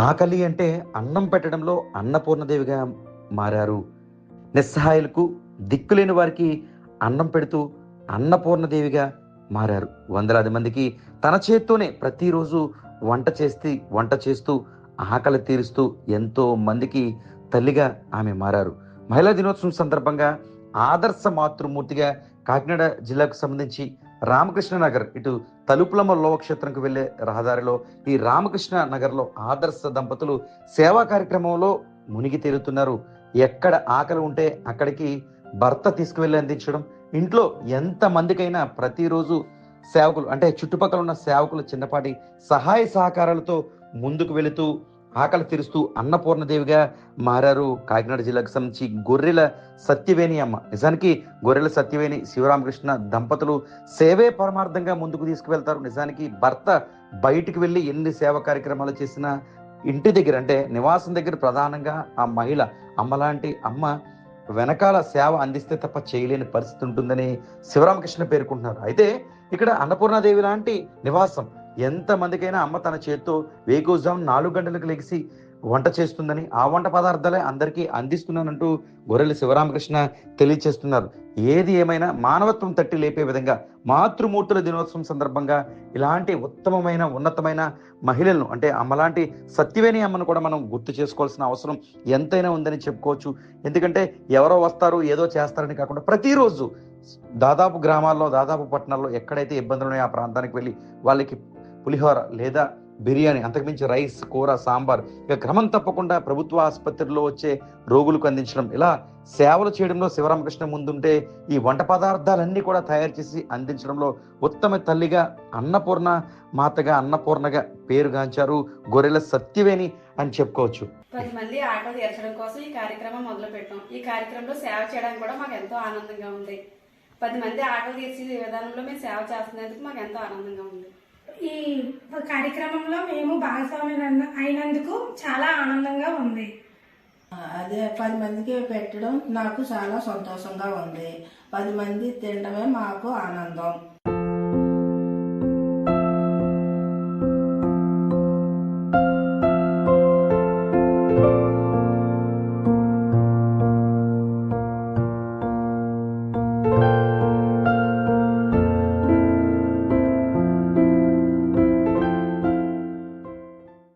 ఆకలి అంటే అన్నం పెట్టడంలో అన్నపూర్ణదేవిగా మారారు. నిస్సహాయులకు, దిక్కులేని వారికి అన్నం పెడుతూ అన్నపూర్ణదేవిగా మారారు. వందలాది మందికి తన చేత్తోనే ప్రతిరోజు వంట చేస్తూ ఆకలి తీరుస్తూ ఎంతో మందికి తల్లిగా ఆమె మారారు. మహిళా దినోత్సవం సందర్భంగా ఆదర్శ మాతృమూర్తిగా కాకినాడ జిల్లాకు సంబంధించి రామకృష్ణ నగర్ ఇటు తలుపులమ్మ లోకక్షేత్రంకు వెళ్లే రహదారిలో ఈ రామకృష్ణ నగర్లో ఆదర్శ దంపతులు సేవా కార్యక్రమంలో మునిగి తేలుతున్నారు. ఎక్కడ ఆకలి ఉంటే అక్కడికి భర్త తీసుకువెళ్ళి అందించడం, ఇంట్లో ఎంత మందికైనా ప్రతిరోజు సేవకులు అంటే చుట్టుపక్కల ఉన్న సేవకులు చిన్నపాటి సహాయ సహకారాలతో ముందుకు వెళుతూ ఆకలి తీరుస్తూ అన్నపూర్ణదేవిగా మారారు. కాకినాడ జిల్లాకు సంబంధించి గొర్రెల సత్యవేణి అమ్మ. నిజానికి గొర్రెల సత్యవేణి శివరామకృష్ణ దంపతులు సేవే పరమార్థంగా ముందుకు తీసుకువెళ్తారు. నిజానికి భర్త బయటికి వెళ్ళి ఎన్ని సేవా కార్యక్రమాలు చేసినా ఇంటి దగ్గర అంటే నివాసం దగ్గర ప్రధానంగా ఆ మహిళ అమ్మలాంటి అమ్మ వెనకాల సేవ అందిస్తే తప్ప చేయలేని పరిస్థితి ఉంటుందని శివరామకృష్ణ పేర్కొంటున్నారు. అయితే ఇక్కడ అన్నపూర్ణాదేవి లాంటి నివాసం ఎంత మందికైనా అమ్మ తన చేత్తో వేకువజాము 4 గంటలకు లెగిసి వంట చేస్తుందని, ఆ వంట పదార్థాలే అందరికీ అందిస్తున్నానంటూ గొర్రెల శివరామకృష్ణ తెలియచేస్తున్నారు. ఏది ఏమైనా మానవత్వం తట్టి లేపే విధంగా మాతృమూర్తుల దినోత్సవం సందర్భంగా ఇలాంటి ఉత్తమమైన ఉన్నతమైన మహిళలను అంటే అమ్మలాంటి సత్యవేణి అమ్మను కూడా మనం గుర్తు చేసుకోవాల్సిన అవసరం ఎంతైనా ఉందని చెప్పుకోవచ్చు. ఎందుకంటే ఎవరో వస్తారు ఏదో చేస్తారని కాకుండా ప్రతిరోజు దాదాపు గ్రామాల్లో దాదాపు పట్టణాల్లో ఎక్కడైతే ఇబ్బందులు ఉన్నాయో ఆ ప్రాంతానికి వెళ్ళి వాళ్ళకి పులిహోర లేదా బిర్యానీ, అంతకుమించి రైస్, కూర, సాంబార్ ఇక క్రమం తప్పకుండా ప్రభుత్వ ఆసుపత్రిలో వచ్చే రోగులకు అందించడం, ఇలా సేవలు చేయడంలో శివరామకృష్ణ ముందుంటే ఈ వంట పదార్థాలన్నీ కూడా తయారు చేసి అందించడంలో ఉత్తమ తల్లిగా అన్నపూర్ణ మాతగా అన్నపూర్ణగా పేరుగాంచారు గొర్రెల సత్యవేణి అని చెప్పుకోవచ్చు. 10 మంది ఆకలి తీర్చడం కోసం ఈ కార్యక్రమం మొదలు పెట్టాం. ఈ కార్యక్రమంలో సేవ చేయడానికి కూడా మాకు ఎంతో ఆనందంగా ఉంది. 10 మంది ఆకలి తీర్చే విధానంలో మేము సేవ చేస్తున్నందుకు మాకు ఎంతో ఆనందంగా ఉంది. ఈ కార్యక్రమంలో మేము భాగస్వామ్యం అయినందుకు చాలా ఆనందంగా ఉంది. అదే 10 మందికి పెట్టడం నాకు చాలా సంతోషంగా ఉంది. 10 మంది తినడమే మాకు ఆనందం.